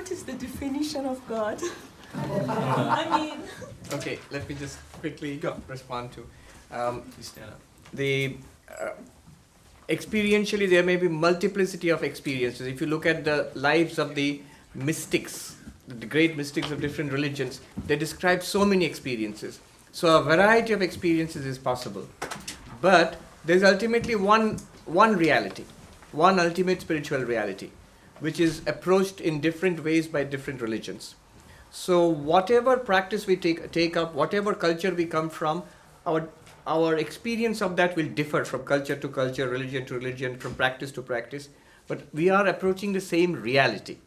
what is the definition of God? I mean... Okay, let me just quickly respond to. Please stand up. Experientially, there may be multiplicity of experiences. If you look at the lives of the mystics, the great mystics of different religions, they describe so many experiences. So a variety of experiences is possible. But there's ultimately one reality, one ultimate spiritual reality, which is approached in different ways by different religions. So whatever practice we take up, whatever culture we come from, our experience of that will differ from culture to culture, religion to religion, from practice to practice. But we are approaching the same reality.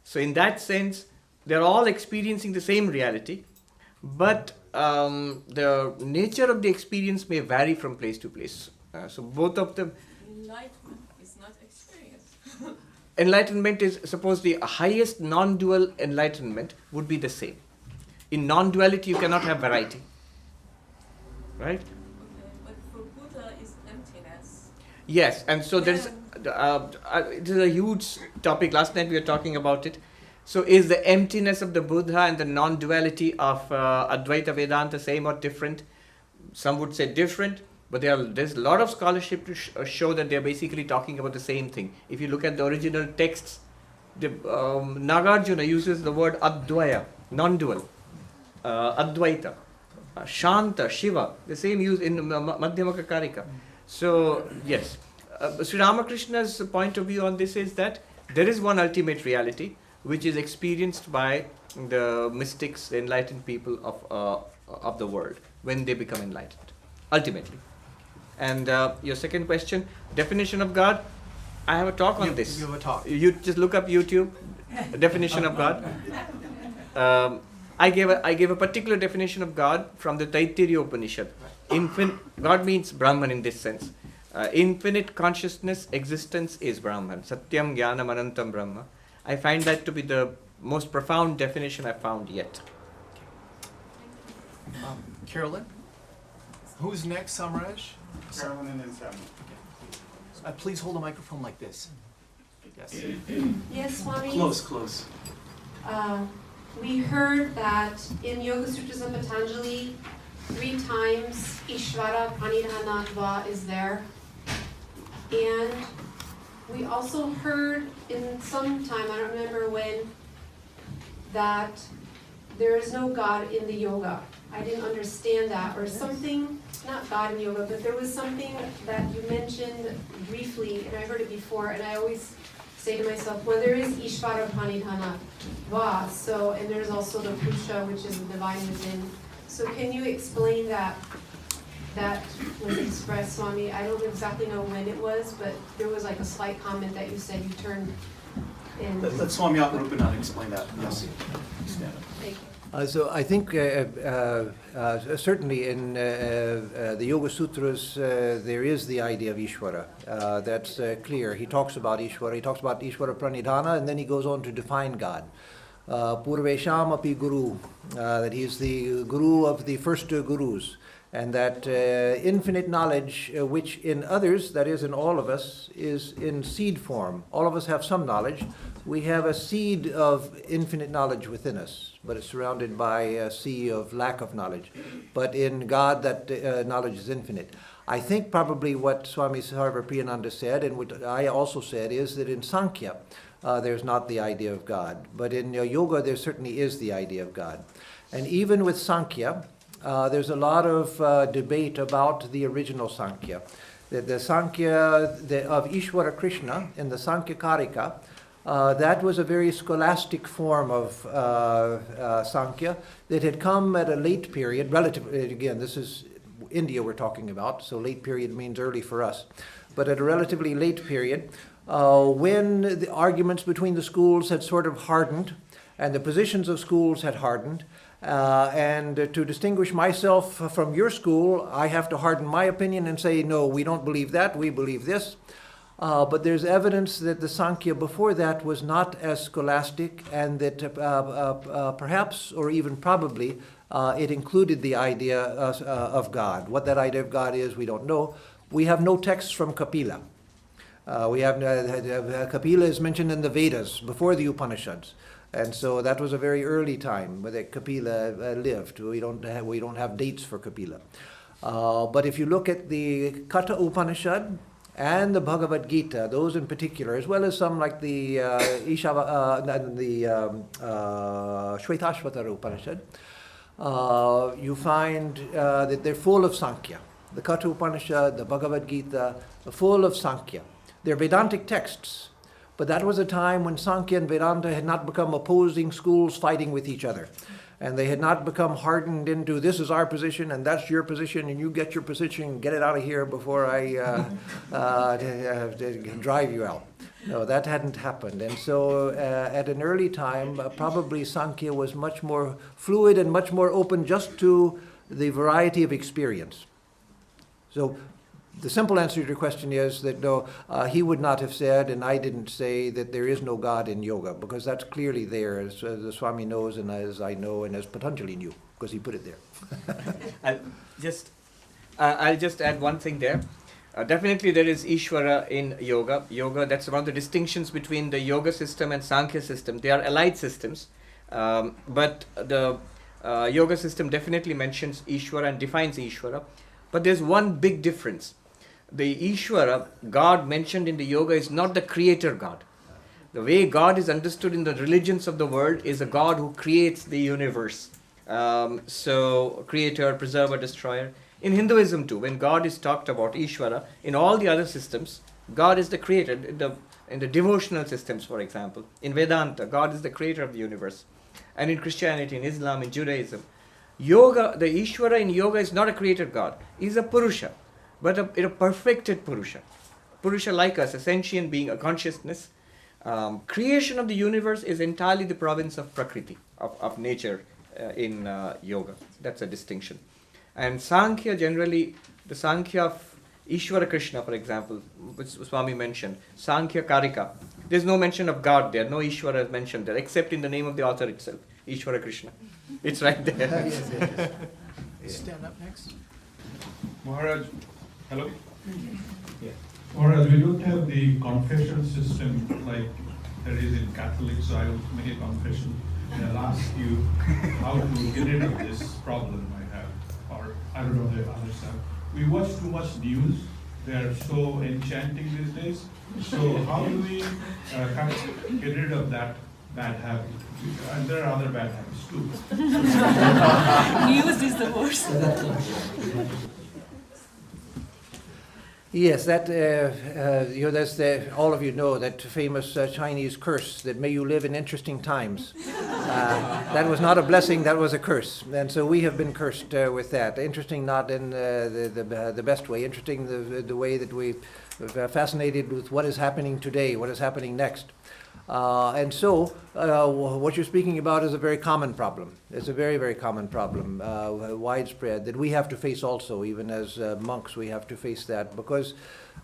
So in that sense, they're all experiencing the same reality, but the nature of the experience may vary from place to place. So both of them... Enlightenment is not experience. Enlightenment is, suppose the highest non-dual enlightenment would be the same. In non-duality, you cannot have variety. Right? Okay, but for Buddha is emptiness. Yes, and so there's it is a huge topic. Last night we were talking about it. So is the emptiness of the Buddha and the non-duality of Advaita Vedanta same or different? Some would say different, but there's a lot of scholarship to show that they're basically talking about the same thing. If you look at the original texts, Nagarjuna uses the word Advaya, non-dual, Advaita. Shanta, Shiva, the same use in Madhyamaka Karika. So, yes. Sri Ramakrishna's point of view on this is that there is one ultimate reality which is experienced by the mystics, the enlightened people of the world when they become enlightened, ultimately. And your second question, definition of God, I have a talk on this. You have a talk. You just look up YouTube, definition of God. I gave a particular definition of God from the Taittiriya Upanishad. God means Brahman in this sense. Infinite consciousness, existence is Brahman. Satyam Jnanam Anantam Brahma. I find that to be the most profound definition I've found yet. Carolyn? Who's next, Samraj? Carolyn and then Sam. Please hold a microphone like this. Yes. Yes, Swami. Close. We heard that in Yoga Sutras of Patanjali, 3 times Ishvara Pranidhanatva is there. And we also heard in some time, I don't remember when, that there is no God in the yoga. I didn't understand that, or something, not God in yoga, but there was something that you mentioned briefly, and I heard it before, and I always say to myself, well, there is Ishvara Pranidhana Va, so, and there's also the Purusha, which is the divine within. So can you explain that was expressed, Swami? I don't exactly know when it was, but there was like a slight comment that you said you turned in. Let Swami Atmarupananda explain that. Yes. Stand up. Thank you. So I think certainly in the Yoga Sutras there is the idea of Ishvara. That's clear. He talks about Ishvara. He talks about Ishvara Pranidhana, and then he goes on to define God. Purvesham api Guru, that he is the Guru of the first gurus, and that infinite knowledge which in others, that is in all of us, is in seed form. All of us have some knowledge. We have a seed of infinite knowledge within us, but it's surrounded by a sea of lack of knowledge. But in God, that knowledge is infinite. I think probably what Swami Sarvapriyananda said, and what I also said, is that in Sankhya, there's not the idea of God. But in yoga, there certainly is the idea of God. And even with Sankhya, there's a lot of debate about the original Sankhya. The Sankhya of Ishvara Krishna in the Sankhya Karika, that was a very scholastic form of Sankhya that had come at a late period, relatively, again, this is India we're talking about, so late period means early for us, but at a relatively late period, when the arguments between the schools had sort of hardened, and the positions of schools had hardened, and to distinguish myself from your school, I have to harden my opinion and say, no, we don't believe that, we believe this. But there's evidence that the Sankhya before that was not as scholastic, and that perhaps, or even probably, it included the idea of God. What that idea of God is, we don't know. We have no texts from Kapila. Kapila is mentioned in the Vedas before the Upanishads. And so that was a very early time where Kapila lived. We don't have dates for Kapila. But if you look at the Katha Upanishad and the Bhagavad Gita, those in particular, as well as some like the Shvetashvatara Upanishad, you find that they're full of Sankhya. The Katha Upanishad, the Bhagavad Gita, are full of Sankhya. They're Vedantic texts, but that was a time when Sankhya and Vedanta had not become opposing schools fighting with each other. And they had not become hardened into this is our position and that's your position and you get your position and get it out of here before I drive you out. No, that hadn't happened. And so at an early time, probably Sankhya was much more fluid and much more open just to the variety of experience. So the simple answer to your question is that no, he would not have said, and I didn't say, that there is no God in yoga, because that's clearly there, as the Swami knows, and as I know, and as Patanjali knew, because he put it there. I'll just add one thing there. Definitely there is Ishvara in yoga. Yoga, that's one of the distinctions between the yoga system and Sankhya system. They are allied systems, but the yoga system definitely mentions Ishvara and defines Ishvara. But there's one big difference. The Ishvara, God mentioned in the yoga, is not the creator God. The way God is understood in the religions of the world is a God who creates the universe. So, creator, preserver, destroyer. In Hinduism too, when God is talked about, Ishvara, in all the other systems, God is the creator. In the devotional systems, for example, in Vedanta, God is the creator of the universe. And in Christianity, in Islam, in Judaism, yoga, the Ishvara in yoga is not a creator God. He's a Purusha, but a perfected Purusha. Purusha like us, a sentient being, a consciousness. Creation of the universe is entirely the province of Prakriti, of nature in yoga. That's a distinction. And Sankhya generally, the Sankhya of Ishvara Krishna, for example, which Swami mentioned, Sankhya Karika. There's no mention of God there, no Ishvara is mentioned there, except in the name of the author itself, Ishvara Krishna. It's right there. Stand up next. Maharaj, hello? Yeah. Maharaj, we don't have the confession system like there is in Catholics, so I will make a confession. And I'll ask you how to get rid of this problem I have, or I don't know if I understand. We watch too much news. They are so enchanting these days. So how do we get rid of that bad habit? And there are other bad habits too. News is the worst. Yes, that that's all of you know that famous Chinese curse that may you live in interesting times. That was not a blessing, that was a curse, and so we have been cursed with that. Interesting, not in the best way. Interesting, the way that we fascinated with what is happening today, what is happening next. And so, what you're speaking about is a very common problem. It's a very, very common problem, widespread, that we have to face also, even as monks, we have to face that, because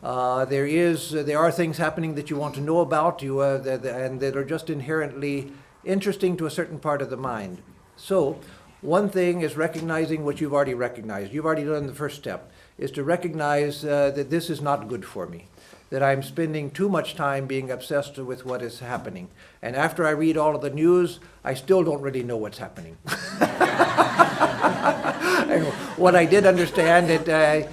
there are things happening that you want to know about, and that are just inherently interesting to a certain part of the mind. So, one thing is recognizing what you've already recognized. You've already done the first step, is to recognize that this is not good for me, that I'm spending too much time being obsessed with what is happening. And after I read all of the news, I still don't really know what's happening. What I did understand, I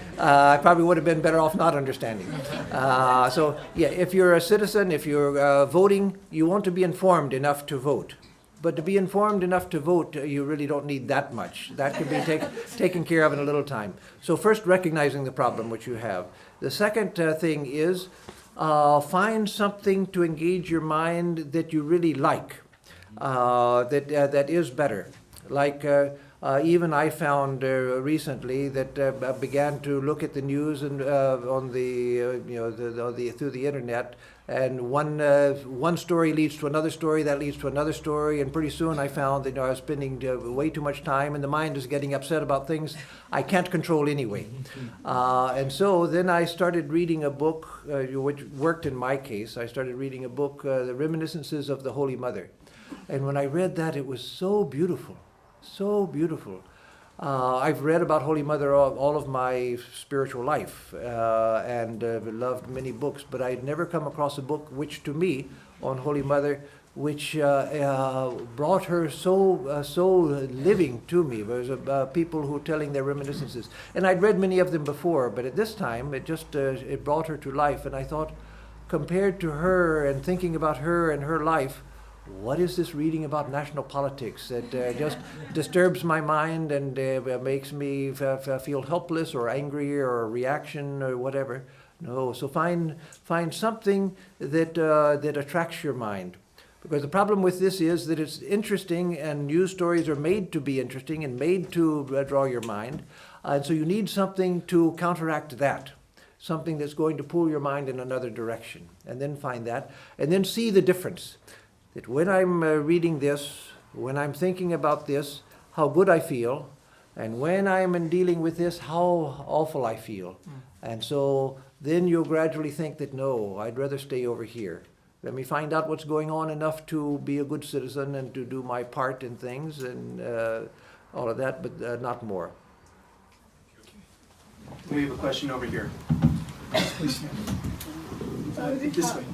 probably would have been better off not understanding. So, yeah, if you're a citizen, if you're voting, you want to be informed enough to vote. But to be informed enough to vote, you really don't need that much. That can be taken care of in a little time. So first, recognizing the problem which you have. The second thing is find something to engage your mind that you really like, that is better. Like even I found recently that began to look at the news and on through the internet. And one story leads to another story, that leads to another story, and pretty soon I found that I was spending way too much time, and the mind is getting upset about things I can't control anyway. And so then I started reading a book, which worked in my case. I started reading a book, The Reminiscences of the Holy Mother. And when I read that, it was so beautiful, so beautiful. I've read about Holy Mother all of my spiritual life and loved many books, but I'd never come across a book which to me on Holy Mother which brought her so living to me. There was people who were telling their reminiscences, and I'd read many of them before, but at this time it just it brought her to life. And I thought, compared to her and thinking about her and her life, what is this reading about national politics that just disturbs my mind and makes me feel helpless or angry or a reaction or whatever? No, so find something that attracts your mind. Because the problem with this is that it's interesting, and news stories are made to be interesting and made to draw your mind. And so you need something to counteract that, something that's going to pull your mind in another direction. And then find that, and then see the difference. That when I'm reading this, when I'm thinking about this, how good I feel, and when I'm dealing with this, how awful I feel. And so then you'll gradually think that, no, I'd rather stay over here. Let me find out what's going on enough to be a good citizen and to do my part in things and all of that, but not more. We have a question over here. Please stand. This way.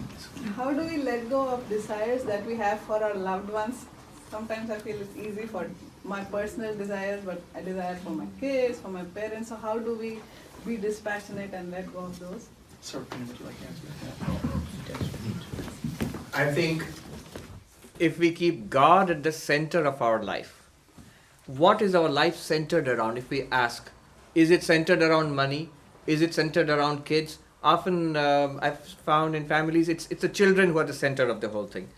How do we let go of desires that we have for our loved ones? Sometimes I feel it's easy for my personal desires, but I desire for my kids, for my parents. So how do we be dispassionate and let go of those? Sir, would you like to answer that? I think if we keep God at the center of our life, what is our life centered around? If we ask, is it centered around money? Is it centered around kids? Often I've found in families, it's the children who are the center of the whole thing.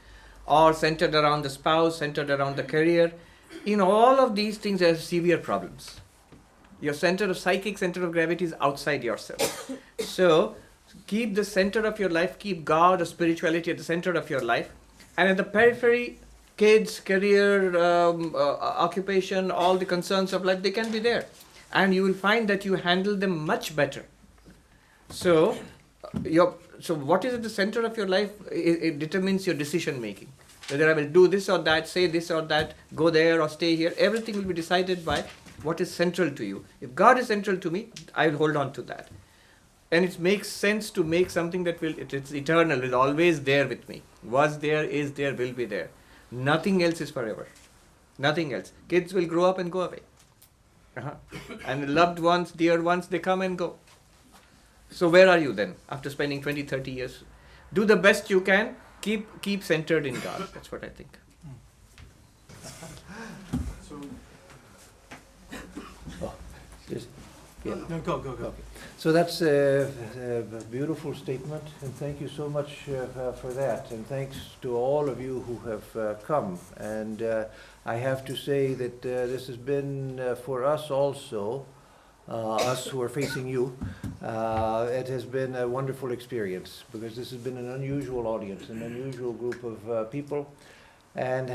Or centered around the spouse, centered around the career. All of these things are severe problems. Your psychic center of gravity is outside yourself. So, keep the center of your life, keep God or spirituality at the center of your life. And at the periphery, kids, career, occupation, all the concerns of life, they can be there. And you will find that you handle them much better. So what is at the center of your life, it determines your decision making. Whether I will do this or that, say this or that, go there or stay here, everything will be decided by what is central to you. If God is central to me, I will hold on to that. And it makes sense to make something that it's eternal, is always there with me. Was there, is there, will be there. Nothing else is forever. Nothing else. Kids will grow up and go away. And loved ones, dear ones, they come and go. So where are you then, after spending 20, 30 years? Do the best you can, keep centered in God. That's what I think. So, Yeah. no, go. Okay. So that's a beautiful statement, and thank you so much for that. And thanks to all of you who have come. And I have to say that this has been for us also, us who are facing you, it has been a wonderful experience, because this has been an unusual audience, an unusual group of people. And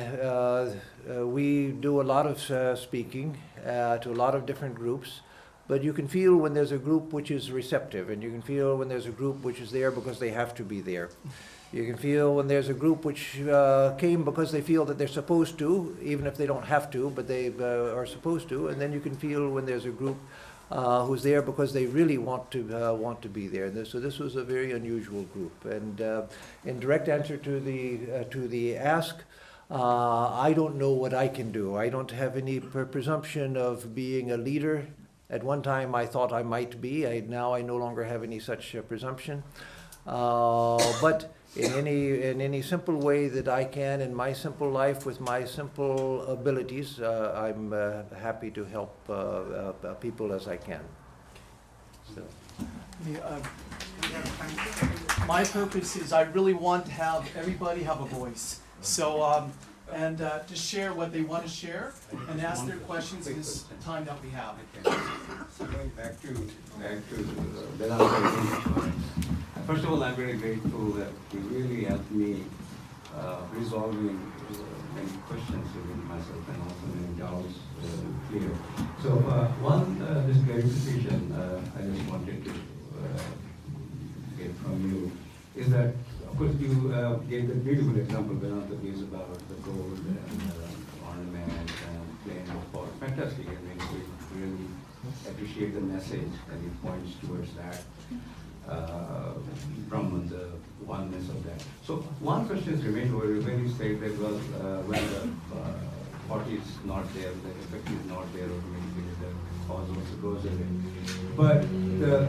we do a lot of speaking to a lot of different groups. But you can feel when there's a group which is receptive, and you can feel when there's a group which is there because they have to be there. You can feel when there's a group which came because they feel that they're supposed to, even if they don't have to, but they are supposed to. And then you can feel when there's a group who's there because they really want to be there. And so this was a very unusual group. And in direct answer to the ask, I don't know what I can do. I don't have any presumption of being a leader. At one time I thought I might be. Now I no longer have any such presumption. But in any simple way that I can in my simple life with my simple abilities, I'm happy to help people as I can. So. My purpose is I really want to have everybody have a voice. So, and just share what they want to share and ask their questions in this time that we have. So going back to Vedanta, first of all, I'm very grateful that you really helped me resolving many questions within myself and also many doubts clear. So this clarification I just wanted to get from you is that, of course, you gave the beautiful example Vedanta gives about the gold and ornament and playing with pot. Fantastic. I mean, we really appreciate the message that it points towards that. Brahman, the oneness of that. So one question is remained over when you say that, well, when the body is not there, the effect is not there, automatically the cause also goes away. But the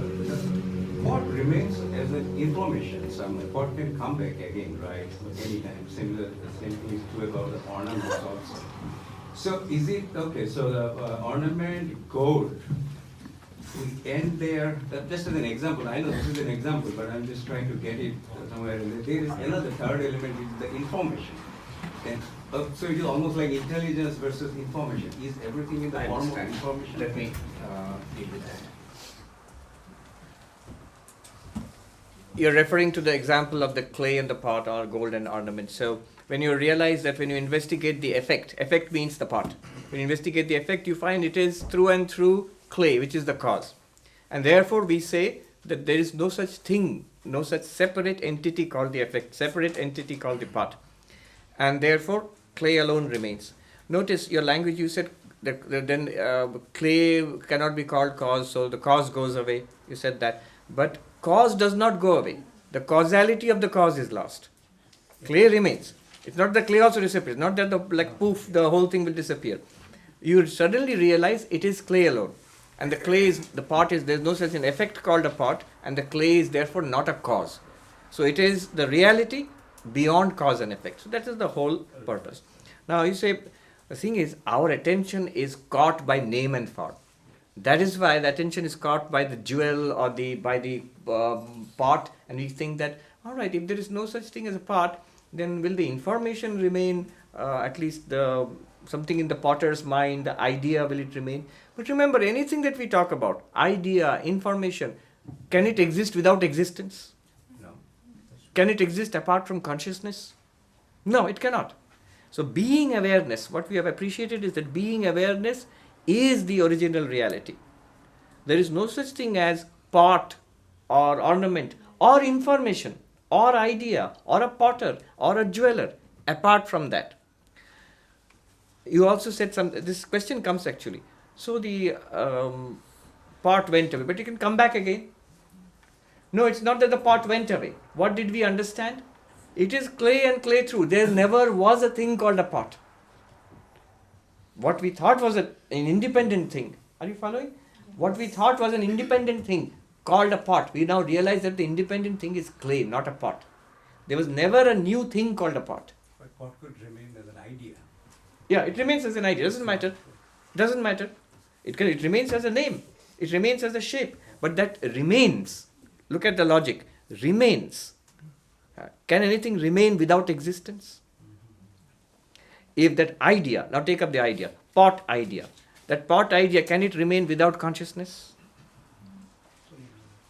what remains as an information, some what can come back again, right? Anytime. Similar, the same thing is true about the ornaments also. So is it, okay, so the ornament, gold, we end there, just as an example, I know this is an example, but I'm just trying to get it somewhere. There is another third element, which is the information. And, so it is almost like intelligence versus information. Is everything in the form of information? Let me deal with that. You're referring to the example of the clay and the pot or golden ornament. So when you realize that when you investigate the effect means the pot. When you investigate the effect, you find it is through and through clay, which is the cause. And therefore we say that there is no such thing, no such separate entity called the effect, separate entity called the pot. And therefore clay alone remains. Notice your language, you said that then clay cannot be called cause, so the cause goes away. You said that. But cause does not go away. The causality of the cause is lost. Clay remains. It's not that clay also disappears. Not that poof, the whole thing will disappear. You suddenly realize it is clay alone. And the clay is, the pot is, there's no such an effect called a pot, and the clay is therefore not a cause. So it is the reality beyond cause and effect. So that is the whole purpose. Now you say, the thing is, our attention is caught by name and form. That is why the attention is caught by the jewel or by the pot, and we think that, all right, if there is no such thing as a pot, then will the information remain, at least something in the potter's mind, the idea, will it remain? But remember, anything that we talk about, idea, information, can it exist without existence? No. Can it exist apart from consciousness? No, it cannot. So being awareness, what we have appreciated is that being awareness is the original reality. There is no such thing as pot or ornament or information or idea or a potter or a jeweler apart from that. You also said this question comes actually. So the pot went away, but you can come back again. No, it's not that the pot went away. What did we understand? It is clay and clay through. There never was a thing called a pot. What we thought was an independent thing. Are you following? What we thought was an independent thing called a pot. We now realize that the independent thing is clay, not a pot. There was never a new thing called a pot. But pot could remain as an idea. Yeah, it remains as an idea. Doesn't matter. Doesn't matter. It remains as a name. It remains as a shape. But that remains. Look at the logic. Remains. Can anything remain without existence? If that idea, now take up the idea, pot idea. That pot idea, can it remain without consciousness?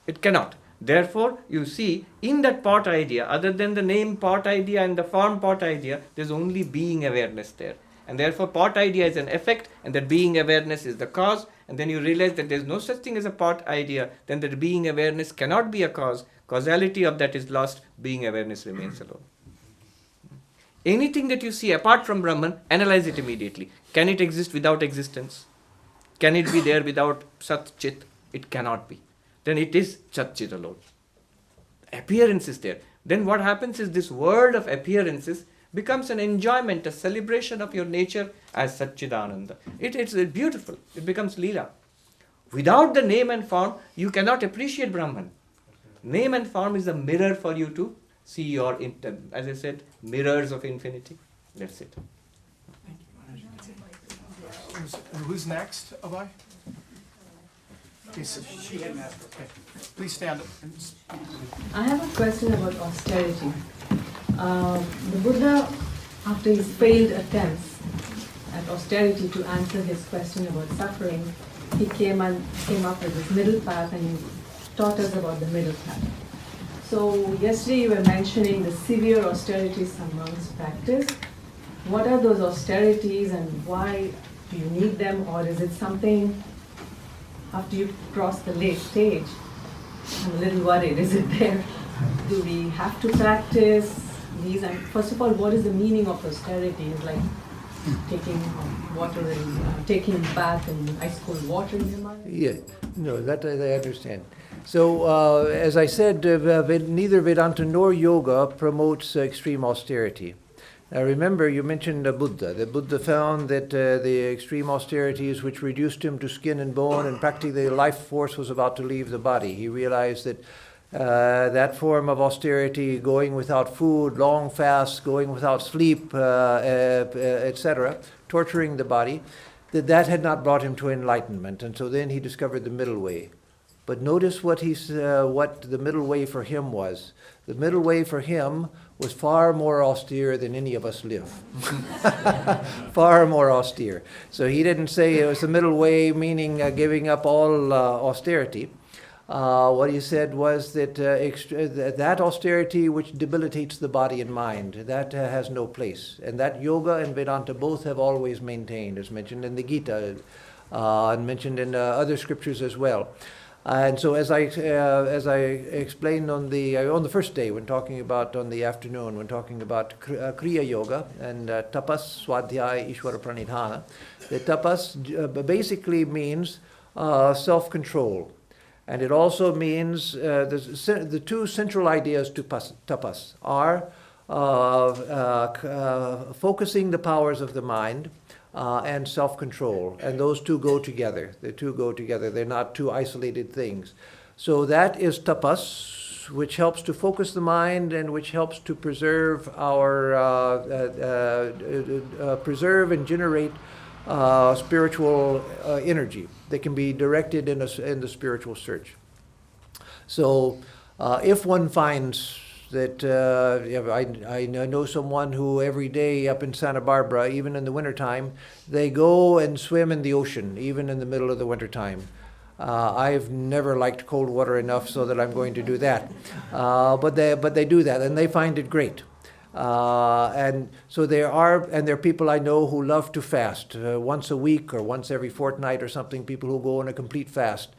It cannot. Therefore, you see, in that pot idea, other than the name pot idea and the form pot idea, there's only being awareness there. And therefore, pot idea is an effect, and that being awareness is the cause. And then you realize that there's no such thing as a pot idea, then that being awareness cannot be a cause. Causality of that is lost, being awareness remains alone. Anything that you see apart from Brahman, analyze it immediately. Can it exist without existence? Can it be there without Sat Chit? It cannot be. Then it is Chat Chit alone. Appearance is there. Then what happens is this world of appearances becomes an enjoyment, a celebration of your nature as Satchidananda. It's beautiful. It becomes Leela. Without the name and form, you cannot appreciate Brahman. Name and form is a mirror for you to see your, as I said, mirrors of infinity. That's it. Who's next, Abhay? Okay, so she hadn't asked. Okay. Please stand up. I have a question about austerity. The Buddha, after his failed attempts at austerity to answer his question about suffering, he came up with this middle path, and he taught us about the middle path. So yesterday you were mentioning the severe austerities some monks practice. What are those austerities and why do you need them, or is it something after you cross the late stage? I'm a little worried. Is it there? Do we have to practice these? And first of all, what is the meaning of austerity? Is like taking water and taking a bath in ice cold water in your mind? Yeah, no, that I understand. So, as I said, neither Vedanta nor yoga promotes extreme austerity. Now remember, you mentioned Buddha. The Buddha found that the extreme austerities which reduced him to skin and bone and practically life force was about to leave the body. He realized that that form of austerity, going without food, long fasts, going without sleep, etc., torturing the body, that had not brought him to enlightenment. And so then he discovered the middle way. But notice what the middle way for him was. The middle way for him was far more austere than any of us live. Far more austere. So he didn't say it was the middle way, meaning giving up all austerity. What he said was that that austerity which debilitates the body and mind, that has no place. And that yoga and Vedanta both have always maintained, as mentioned in the Gita, and mentioned in other scriptures as well. And so, as I explained on the first day, when talking about on the afternoon, when talking about Kriya Yoga and tapas, swadhyaya, ishvara pranidhana, the tapas basically means self-control, and it also means the two central ideas to tapas are focusing the powers of the mind. And self-control, and those two go together. The two go together. They're not two isolated things. So that is tapas, which helps to focus the mind and which helps to preserve preserve and generate spiritual energy that can be directed in the spiritual search. So, if one finds that I know someone who every day up in Santa Barbara, even in the wintertime, they go and swim in the ocean, even in the middle of the wintertime. I've never liked cold water enough so that I'm going to do that. But they do that, and they find it great. And so there are people I know who love to fast once a week or once every fortnight or something, people who go on a complete fast.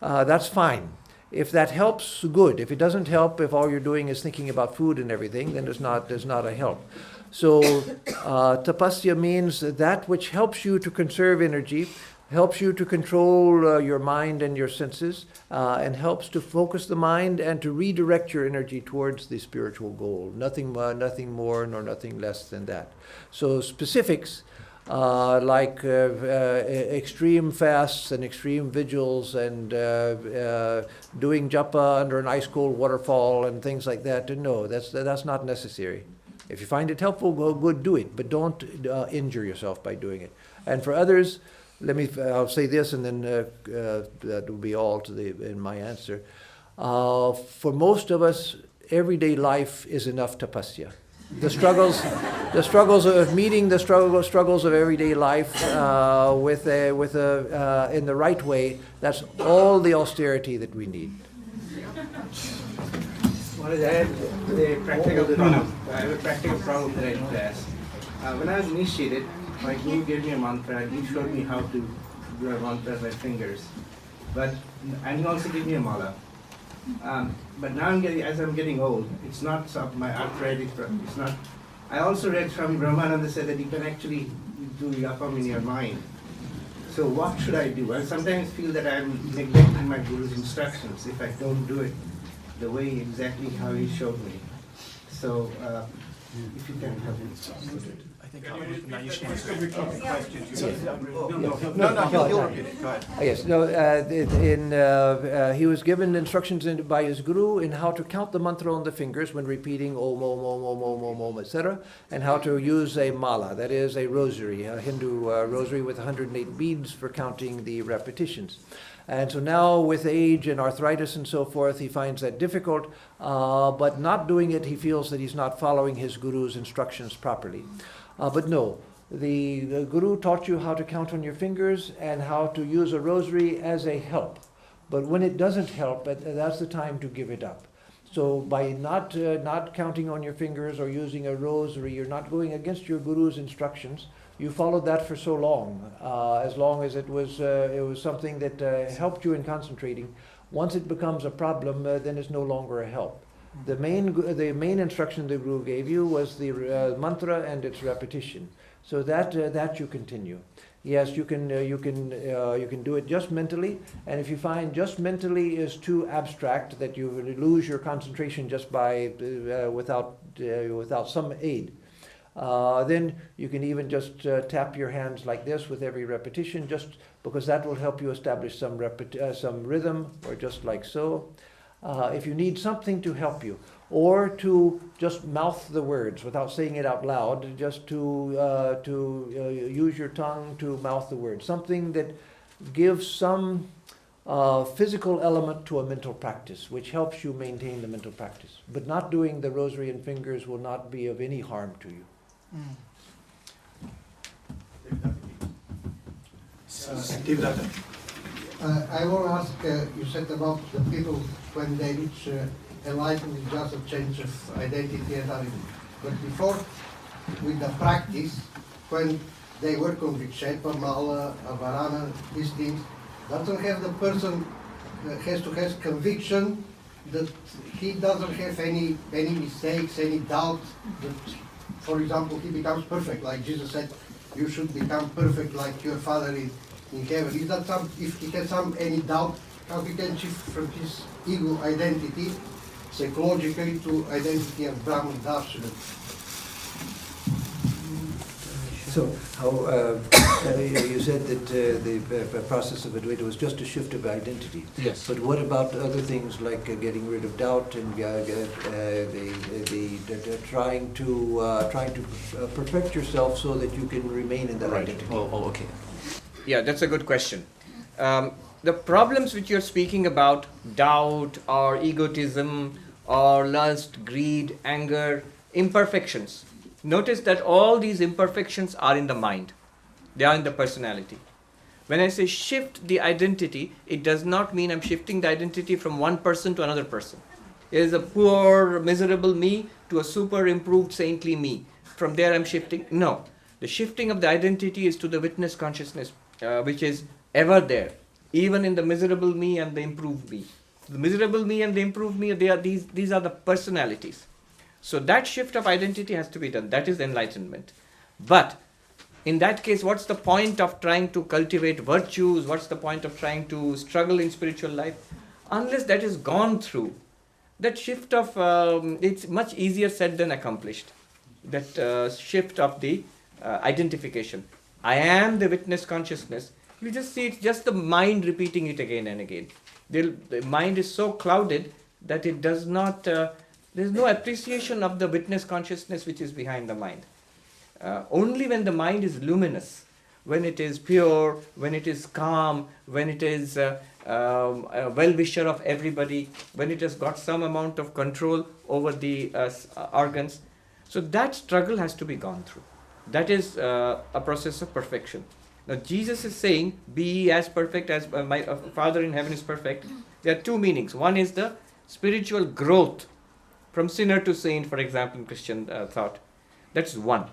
That's fine. If that helps, good. If it doesn't help, if all you're doing is thinking about food and everything, then there's not a help. So tapasya means that which helps you to conserve energy, helps you to control your mind and your senses, and helps to focus the mind and to redirect your energy towards the spiritual goal. Nothing more nor nothing less than that. So specifics like extreme fasts and extreme vigils and doing japa under an ice cold waterfall and things like that. No, that's not necessary. If you find it helpful, go good, do it, but don't injure yourself by doing it. And for others, I'll say this, and then that will be all in my answer. For most of us, everyday life is enough tapasya. The struggles of meeting the struggles of everyday life in the right way. That's all the austerity that we need. I have a practical problem that I need to ask. When I was initiated, my guru gave me a mantra, and he showed me how to do a mantra with my fingers. And he also gave me a mala. But now as I'm getting old, it's not my arthritis. It's not. I also read Swami Brahmananda said that you can actually do yapam in your mind. So what should I do? I sometimes feel that I'm neglecting my guru's instructions if I don't do it the way exactly how he showed me. So if you can help me. I think now you should repeat the question. No, He'll repeat it. Go ahead. Yes, no. He was given instructions by his guru in how to count the mantra on the fingers when repeating Om, Om, Om, Om, Om, Om, Om, etc., and how to use a mala, that is a rosary, a Hindu rosary with 108 beads for counting the repetitions. And so now, with age and arthritis and so forth, he finds that difficult, but not doing it, he feels that he's not following his guru's instructions properly. But no, the guru taught you how to count on your fingers and how to use a rosary as a help. But when it doesn't help, that's the time to give it up. So by not counting on your fingers or using a rosary, you're not going against your guru's instructions. You followed that for so long, as long as it was something that helped you in concentrating. Once it becomes a problem, then it's no longer a help. The main instruction the Guru gave you was the mantra and its repetition. So that you continue. Yes, you can do it just mentally, and if you find just mentally is too abstract, that you lose your concentration just by without some aid, then you can even just tap your hands like this with every repetition, just because that will help you establish some rhythm, or just like so. If you need something to help you, or to just mouth the words without saying it out loud, just to use your tongue to mouth the words. Something that gives some physical element to a mental practice, which helps you maintain the mental practice. But not doing the rosary and fingers will not be of any harm to you. I want to ask, you said about the people when they reach enlightenment, it's just a change of identity and everything. But before, with the practice, when they work on Vikshepa, Mala, Avarana, these things, doesn't have the person has to have conviction that he doesn't have any mistakes, any doubt, that, for example, he becomes perfect, like Jesus said, you should become perfect like your Father in heaven. Is that if he has any doubt, how he can shift from his ego identity psychologically to identity of Brahman Darshan? So, how you said that the process of Advaita was just a shift of identity. Yes. But what about other things like getting rid of doubt and trying to perfect yourself so that you can remain in that identity? Okay. Yeah, that's a good question. The problems which you're speaking about, doubt or egotism or lust, greed, anger, imperfections. Notice that all these imperfections are in the mind. They are in the personality. When I say shift the identity, it does not mean I'm shifting the identity from one person to another person. It is a poor, miserable me to a super improved, saintly me. From there I'm shifting. No. The shifting of the identity is to the witness consciousness, which is ever there, even in the miserable me and the improved me. The miserable me and the improved me, these are the personalities. So that shift of identity has to be done. That is enlightenment. But in that case, what's the point of trying to cultivate virtues? What's the point of trying to struggle in spiritual life? Unless that is gone through. That shift of, it's much easier said than accomplished. That shift of the identification. I am the witness consciousness. You just see it's just the mind repeating it again and again. The mind is so clouded that it does not... there's no appreciation of the witness consciousness which is behind the mind. Only when the mind is luminous, when it is pure, when it is calm, when it is a well-wisher of everybody, when it has got some amount of control over the organs. So that struggle has to be gone through. That is a process of perfection. Now Jesus is saying, be ye as perfect as my Father in heaven is perfect. There are two meanings. One is the spiritual growth from sinner to saint, for example, in Christian thought. That's one.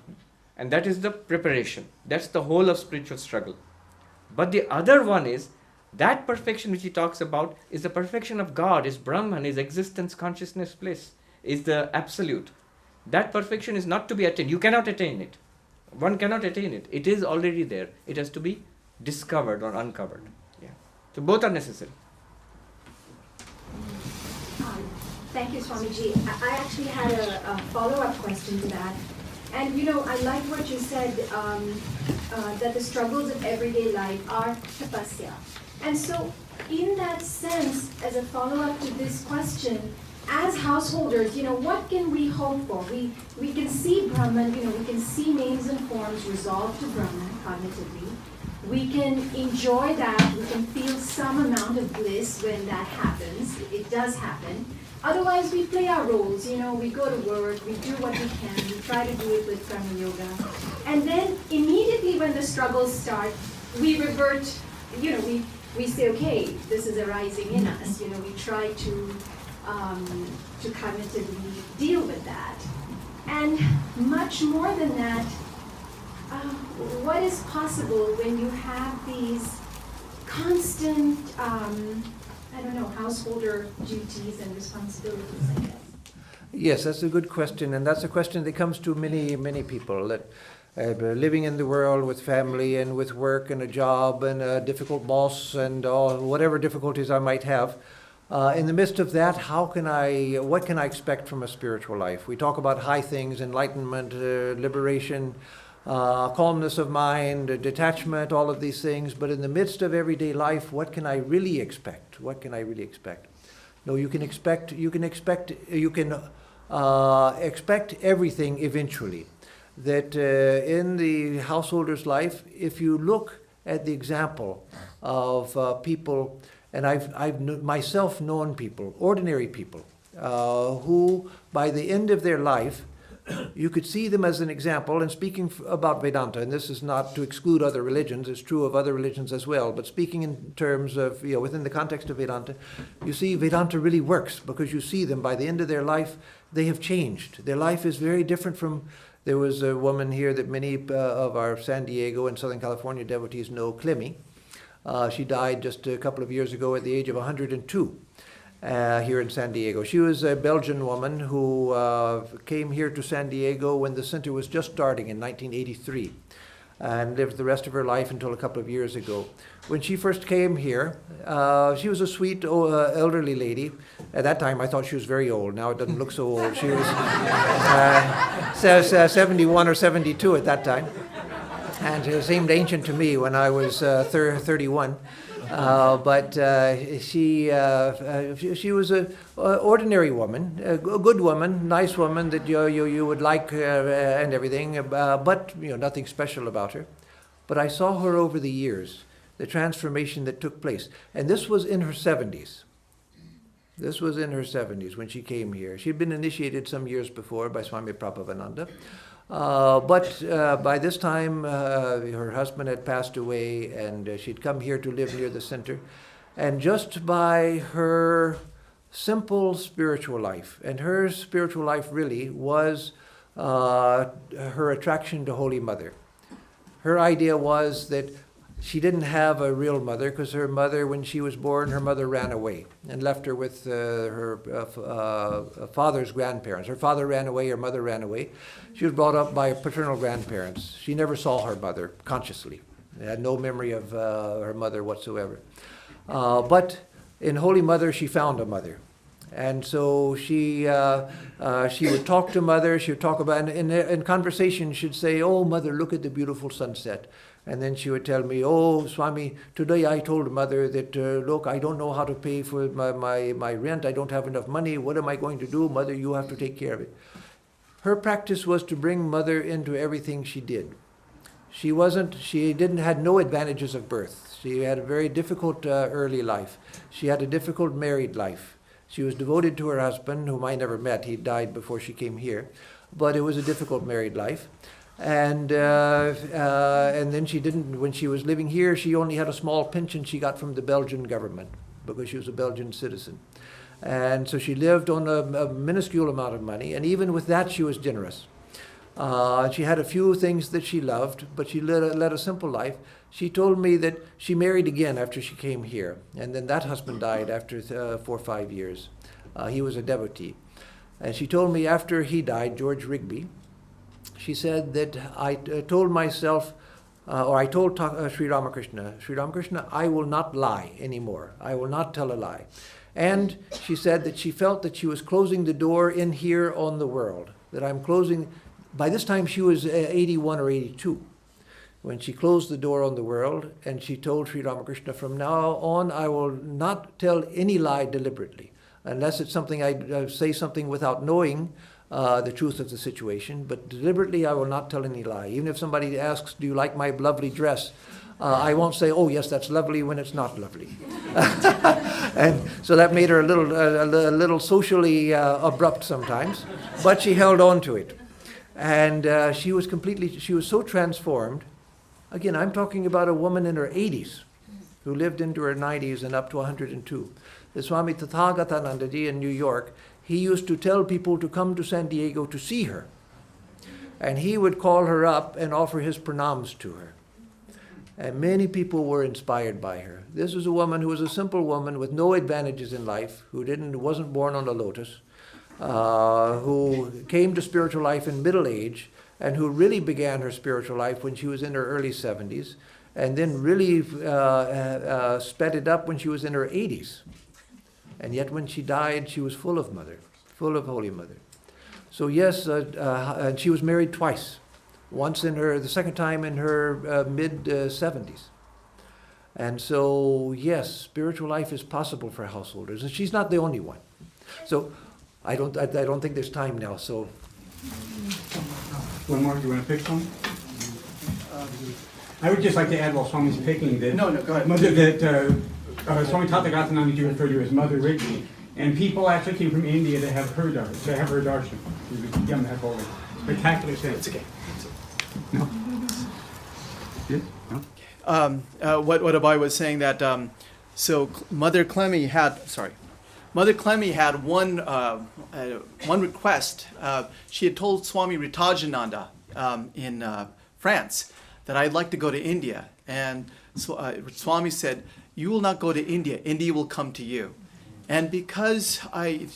And that is the preparation. That's the whole of spiritual struggle. But the other one is, that perfection which he talks about is the perfection of God, is Brahman, is existence, consciousness, bliss, is the absolute. That perfection is not to be attained. You cannot attain it. One cannot attain it. It is already there. It has to be discovered or uncovered. Yeah. So both are necessary. Thank you, Swamiji. I actually had a follow-up question to that. And I like what you said, that the struggles of everyday life are tapasya. And so, in that sense, as a follow-up to this question, as householders, what can we hope for? We can see Brahman, we can see names and forms resolved to Brahman cognitively. We can enjoy that. We can feel some amount of bliss when that happens. It does happen. Otherwise, we play our roles, we go to work, we do what we can, we try to do it with Karma Yoga. And then immediately when the struggles start, we revert, we say, okay, this is arising in us, we try to cognitively deal with that. And much more than that, what is possible when you have these constant, householder duties and responsibilities, I guess? Yes, that's a good question, and that's a question that comes to many, many people. That living in the world with family and with work and a job and a difficult boss and whatever difficulties I might have. In the midst of that, what can I expect from a spiritual life? We talk about high things, enlightenment, liberation, calmness of mind, detachment, all of these things. But in the midst of everyday life, what can I really expect? What can I really expect? No, you can expect everything eventually. That in the householder's life, if you look at the example of people, and I've myself known people, ordinary people, who by the end of their life, you could see them as an example. And speaking about Vedanta, and this is not to exclude other religions, it's true of other religions as well, but speaking in terms of, within the context of Vedanta, you see Vedanta really works because you see them by the end of their life, they have changed. Their life is very different from. There was a woman here that many of our San Diego and Southern California devotees know, Clemmy. She died just a couple of years ago at the age of 102 here in San Diego. She was a Belgian woman who came here to San Diego when the center was just starting in 1983 and lived the rest of her life until a couple of years ago. When she first came here, she was a sweet elderly lady. At that time, I thought she was very old. Now it doesn't look so old. She was 71 or 72 at that time. And it seemed ancient to me when I was 31. But she was an ordinary woman, a good woman, nice woman that you would like and everything, but nothing special about her. But I saw her over the years, the transformation that took place. And this was in her 70s. This was in her 70s when she came here. She'd been initiated some years before by Swami Atmarupananda. But by this time, her husband had passed away, and she'd come here to live near the center. And just by her simple spiritual life, and her spiritual life really was her attraction to Holy Mother. Her idea was that she didn't have a real mother because her mother, when she was born, her mother ran away and left her with her father's grandparents. Her father ran away, her mother ran away. She was brought up by paternal grandparents. She never saw her mother consciously. She had no memory of her mother whatsoever. But in Holy Mother, she found a mother. And so she would talk to Mother. She would talk about, in conversation, she'd say, "Oh, Mother, look at the beautiful sunset." And then she would tell me, "Oh, Swami, today I told Mother that, look, I don't know how to pay for my rent. I don't have enough money. What am I going to do? Mother, you have to take care of it." Her practice was to bring Mother into everything she did. She had no advantages of birth. She had a very difficult early life. She had a difficult married life. She was devoted to her husband, whom I never met. He died before she came here. But it was a difficult married life. And then she didn't, when she was living here, she only had a small pension she got from the Belgian government because she was a Belgian citizen. And so she lived on a minuscule amount of money, and even with that she was generous. She had a few things that she loved, but she led a simple life. She told me that she married again after she came here, and then that husband died after 4 or 5 years. He was a devotee. And she told me after he died, George Rigby, she said that I told myself, or I told Sri Ramakrishna, I will not lie anymore. I will not tell a lie. And she said that she felt that she was closing the door in here on the world, that I'm closing. By this time she was 81 or 82 when she closed the door on the world, and she told Sri Ramakrishna, from now on I will not tell any lie deliberately, unless it's something I say something without knowing the truth of the situation, but deliberately I will not tell any lie. Even if somebody asks, "Do you like my lovely dress?" I won't say, "Oh yes, that's lovely," when it's not lovely. And so that made her a little socially abrupt sometimes, but she held on to it. And she was so transformed. Again, I'm talking about a woman in her 80s who lived into her 90s and up to 102. The Swami Tathagatanandaji in New York, he used to tell people to come to San Diego to see her. And he would call her up and offer his pranams to her. And many people were inspired by her. This was a woman who was a simple woman with no advantages in life, who wasn't born on a lotus, who came to spiritual life in middle age, and who really began her spiritual life when she was in her early 70s, and then really sped it up when she was in her 80s. And yet when she died, she was full of Mother, full of Holy Mother. So yes, and she was married twice. Once the second time in her mid-70s. And so, yes, spiritual life is possible for householders, and she's not the only one. So I don't think there's time now, so. One more, do you want to pick one? I would just like to add while Swami's picking that. No, go ahead. That Swami Tatthagata you referred to as Mother Rigby, and people actually came from India to have her darshan. Spectacular thing. It's okay. No. Yes? No? What Abhay was saying that so Mother Clemmy had one request. She had told Swami Ritajananda in France that I'd like to go to India, and Swami said, "You will not go to India. India will come to you." And because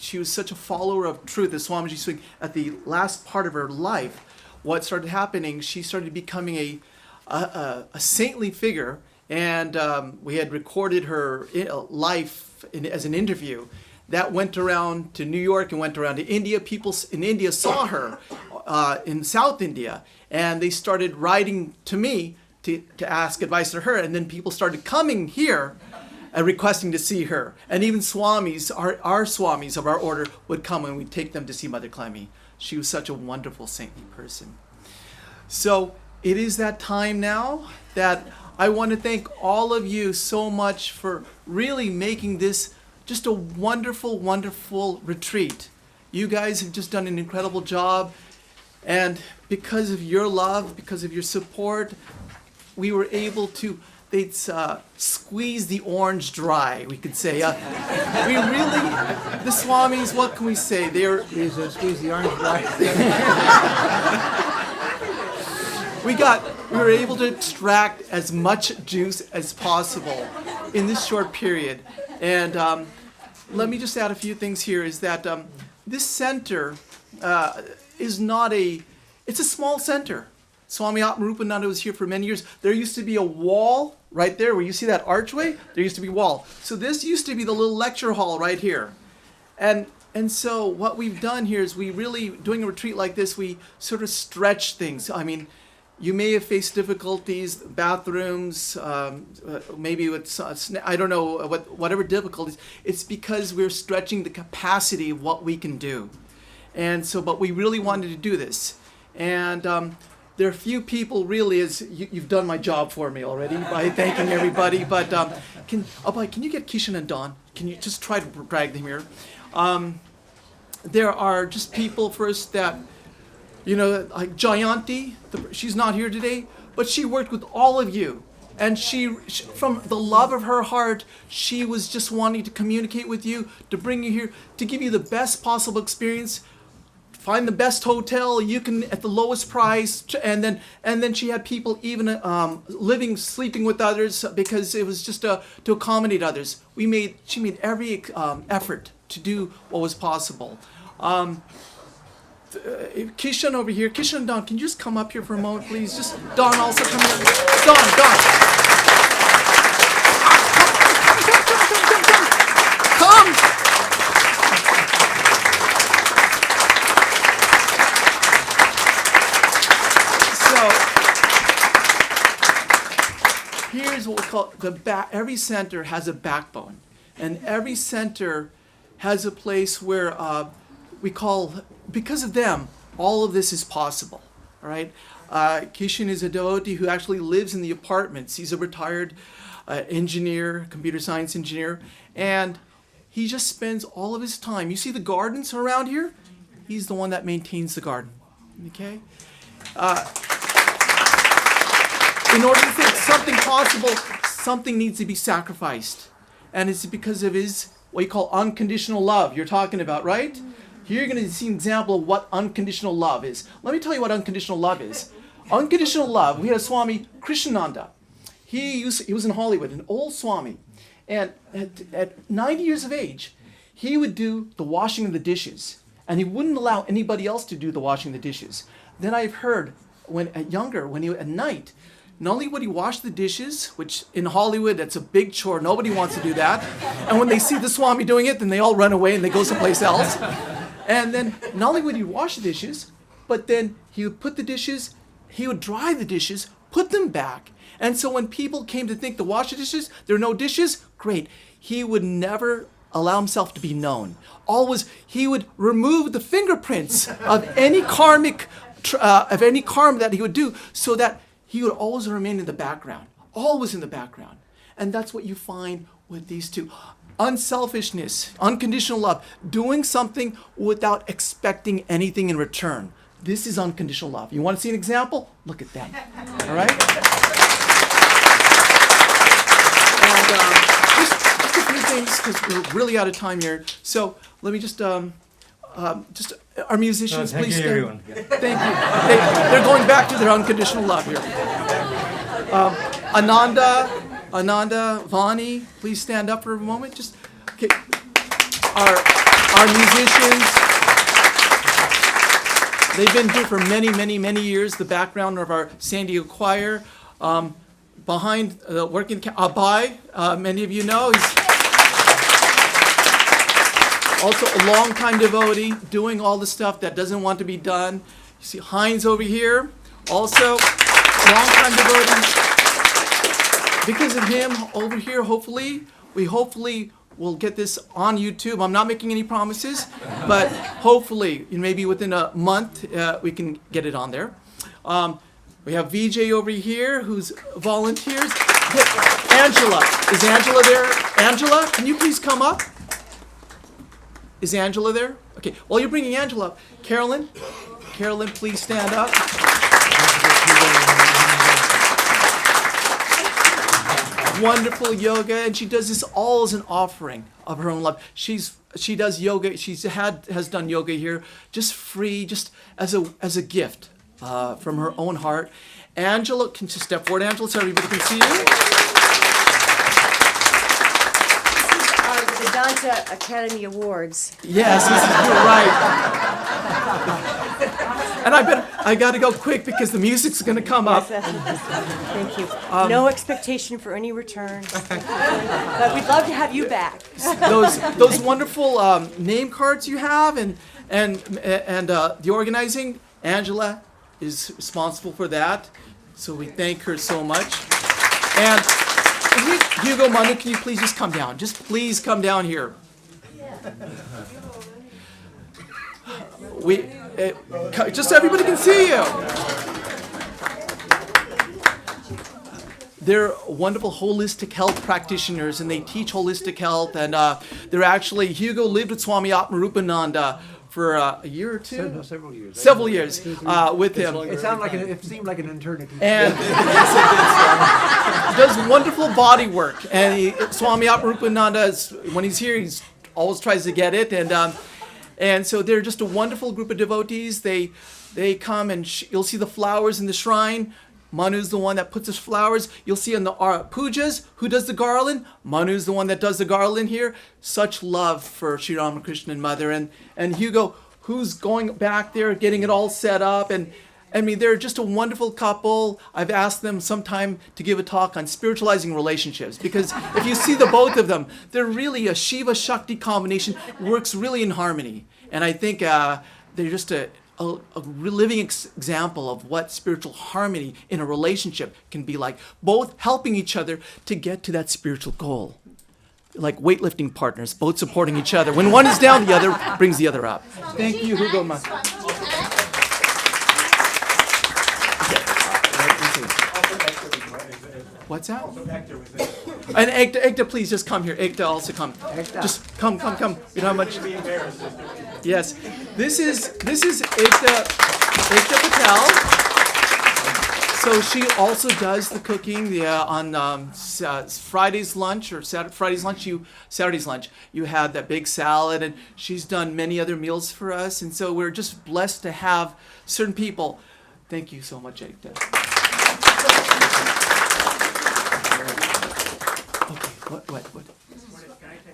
she was such a follower of truth, as Swamiji was saying, at the last part of her life, what started happening, she started becoming a saintly figure, and we had recorded her life as an interview. That went around to New York and went around to India. People in India saw her in South India, and they started writing to me to ask advice to her, and then people started coming here requesting to see her. And even swamis, our swamis of our order would come and we'd take them to see Mother Clemmy. She was such a wonderful saintly person. So it is that time now that I want to thank all of you so much for really making this just a wonderful, wonderful retreat. You guys have just done an incredible job. And because of your love, because of your support, we were able to squeeze the orange dry, we could say. We really, the Swamis, what can we say? They're squeeze the orange dry. We were able to extract as much juice as possible in this short period. And let me just add a few things here, is that this center is not it's a small center. Swami Atmarupananda was here for many years. There used to be a wall right there where you see that archway. There used to be a wall. So this used to be the little lecture hall right here. And so what we've done here is we really, doing a retreat like this, we sort of stretch things. I mean, you may have faced difficulties, bathrooms, maybe with, I don't know, whatever difficulties. It's because we're stretching the capacity of what we can do. And so, but we really wanted to do this. And there are few people really, as you've done my job for me already by thanking everybody, but can you get Kishan and Don? Can you just try to drag them here? There are just people first that, like Jayanti, she's not here today, but she worked with all of you. And she, from the love of her heart, she was just wanting to communicate with you, to bring you here, to give you the best possible experience. Find the best hotel you can at the lowest price, and then she had people even sleeping with others because it was just to accommodate others. She made every effort to do what was possible. Kishan over here, Kishan and Don, can you just come up here for a moment, please? Just Don also come here. Don. Come. Here's what we call every center has a backbone, and every center has a place where we call, because of them, all of this is possible. All right, Kishan is a devotee who actually lives in the apartments. He's a retired engineer, computer science engineer, and he just spends all of his time. You see the gardens around here? He's the one that maintains the garden. Okay. In order to think something possible, something needs to be sacrificed. And it's because of his, what you call unconditional love you're talking about, right? Here you're going to see an example of what unconditional love is. Let me tell you what unconditional love is. Unconditional love, we had a Swami Krishnananda. He was in Hollywood, an old Swami. And at 90 years of age, he would do the washing of the dishes. And he wouldn't allow anybody else to do the washing of the dishes. then I've heard when at night, not only would he wash the dishes, which in Hollywood, that's a big chore. Nobody wants to do that. And when they see the Swami doing it, then they all run away and they go someplace else. And then not only would he wash the dishes, but then he would put the dishes, he would dry the dishes, put them back. And so when people came to think to wash the dishes, there are no dishes, great. He would never allow himself to be known. He would remove the fingerprints of any karmic, of any karma that he would do, so that he would always remain in the background, always in the background. And that's what you find with these two. Unselfishness, unconditional love, doing something without expecting anything in return. This is unconditional love. You want to see an example? Look at that. All right? And just a few things, because we're really out of time here. So let me just our musicians, please stand. Everyone. Thank you. They're going back to their unconditional love here. Ananda, Vani, please stand up for a moment. Just okay. Our musicians, they've been here for many years. The background of our San Diego choir, behind working Abai, many of you know, he's also a long-time devotee, doing all the stuff that doesn't want to be done. You see Heinz over here, also a long-time devotee. Because of him over here, we hopefully will get this on YouTube. I'm not making any promises, but hopefully, maybe within a month, we can get it on there. We have VJ over here who's volunteers. Angela, is Angela there? Angela, can you please come up? Is Angela there? Okay, while you're bringing Angela up, Carolyn, please stand up. Wonderful yoga, and she does this all as an offering of her own love. She does yoga. Has done yoga here, just free, just as a gift from her own heart. Angela, can you step forward, Angela, so everybody can see you? The Vedanta Academy Awards. Yes, you're right. And I got to go quick because the music's going to come up. Thank you. No expectation for any return, but we'd love to have you back. Those wonderful name cards you have, and the organizing, Angela is responsible for that. So we thank her so much. And Hugo, Manu, can you please just come down? Just please come down here. Just so everybody can see you. They're wonderful holistic health practitioners, and they teach holistic health. And Hugo lived with Swami Atmarupananda for a year or two? Several years. Several years with him. It seemed like an eternity. And does wonderful body work. And Swami Atmarupananda, when he's here, he's always tries to get it. And so they're just a wonderful group of devotees. They come and you'll see the flowers in the shrine. Manu's the one that puts the flowers. You'll see in the pujas, who does the garland? Manu's the one that does the garland here. Such love for Sri Ramakrishna and Mother. And Hugo, who's going back there, getting it all set up. And I mean, they're just a wonderful couple. I've asked them sometime to give a talk on spiritualizing relationships, because if you see the both of them, they're really a Shiva-Shakti combination, works really in harmony. And I think they're just a living example of what spiritual harmony in a relationship can be like, both helping each other to get to that spiritual goal. Like weightlifting partners, both supporting each other. When one is down, the other brings the other up. Thank you, Hugo. What's that? And Ekta, please just come here. Ekta, also come. Just come. You know how much? Yes. This is Ekta Patel. So she also does the cooking on Friday's lunch or Friday's lunch. Saturday's lunch. You had that big salad, and she's done many other meals for us. And so we're just blessed to have certain people. Thank you so much, Ekta. Okay, what?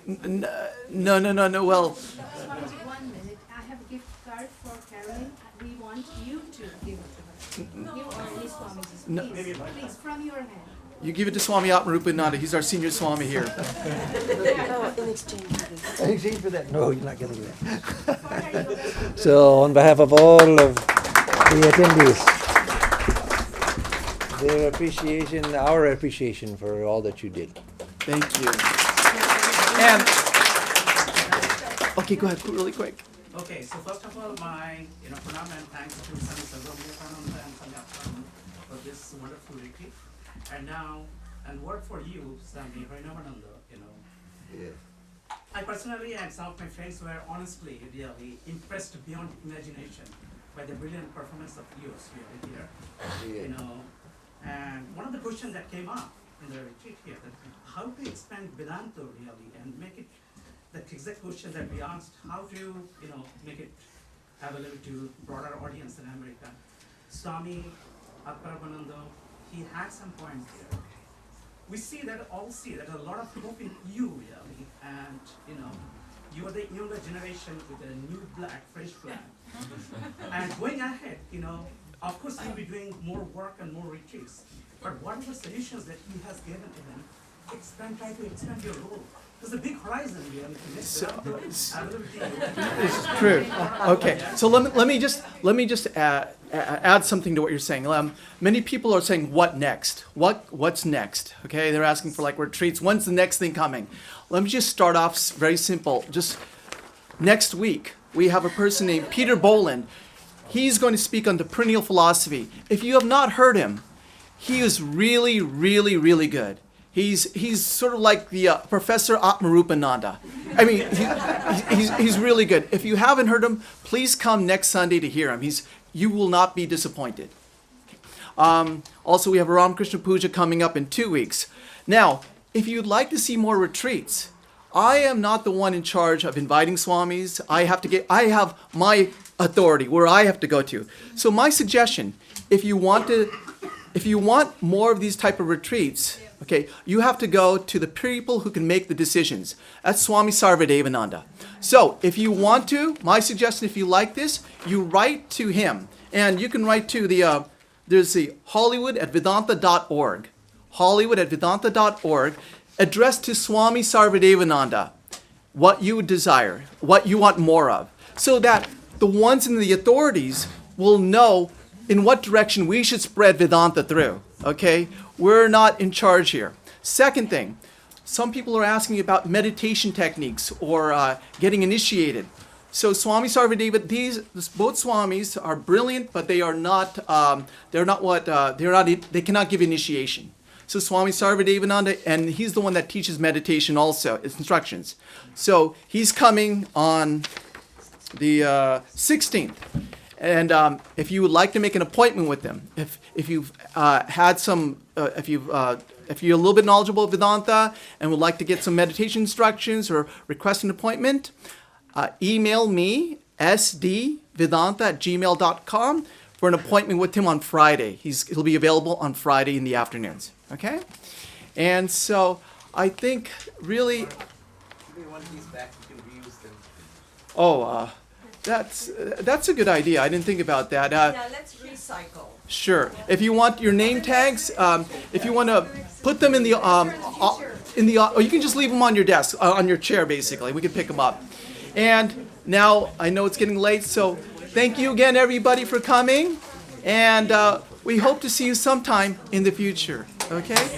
No. Well, 1 minute. I have a gift card for Carolyn. We want you to give it to her. You or any Swamiji. Please, from your hand. you give it to Swami Atmarupananda. He's our senior Swami here. Oh, in exchange for this. In exchange for that? No, you're not getting that. So, on behalf of all of the attendees, their appreciation, our appreciation for all that you did. Thank you. And okay, go ahead, really quick. Okay, so first of all, my pranam and thanks to Swami Sarvapriyananda and Swami Atmarupananda for this wonderful retreat. And now, and word for you, Swami Ramakrishna, Yes. I personally and some of my friends were honestly, really impressed beyond imagination by the brilliant performance of yours really here. Yeah. And one of the questions that came up in the retreat here, that how to expand Vedanta really and make it, the exact question that we asked, how to make it available to broader audience in America. Swami Atmarupananda, he had some points here. We see that a lot of hope in you really, and you are the younger generation with a new black, fresh flag. And going ahead, of course you'll be doing more work and more retreats. But what are the solutions that he has given to them? Try to expand your role. There's a big horizon here. It's true. Okay, so let me just add something to what you're saying. Many people are saying, "What next? What's next?" Okay, they're asking for like retreats. When's the next thing coming? Let me just start off very simple. Just next week we have a person named Peter Boland. He's going to speak on the perennial philosophy. If you have not heard him, he is really, really, really good. He's sort of like the Professor Atmarupananda. I mean, he's really good. If you haven't heard him, please come next Sunday to hear him. You will not be disappointed. Also, we have a Ramakrishna Puja coming up in 2 weeks. Now, if you'd like to see more retreats, I am not the one in charge of inviting swamis. I have my authority where I have to go to. So my suggestion, if you want more of these type of retreats, okay, you have to go to the people who can make the decisions. That's Swami Sarvapriyananda. So if you want to, my suggestion, if you like this, you write to him. And you can write to there's the Hollywood@vedanta.org. Hollywood@vedanta.org, addressed to Swami Sarvapriyananda, what you desire, what you want more of, so that the ones in the authorities will know in what direction we should spread Vedanta through, okay? We're not in charge here. Second thing, some people are asking about meditation techniques or getting initiated. So Swami Sarvapriyananda, both Swamis are brilliant, but they cannot give initiation. So Swami Sarvapriyananda, and he's the one that teaches meditation also, it's instructions. So he's coming on the 16th. And if you would like to make an appointment with him, if you're a little bit knowledgeable of Vedanta and would like to get some meditation instructions or request an appointment, email me, sdvedanta@gmail.com, for an appointment with him on Friday. He'll be available on Friday in the afternoons. Okay? And so I think really... If you want these back, you can reuse them. Oh, that's a good idea. I didn't think about that. Yeah, let's recycle. Sure. If you want your name tags, if you want to put them or you can just leave them on your desk, on your chair, basically. We can pick them up. And now I know it's getting late, so thank you again, everybody, for coming. And we hope to see you sometime in the future. Okay?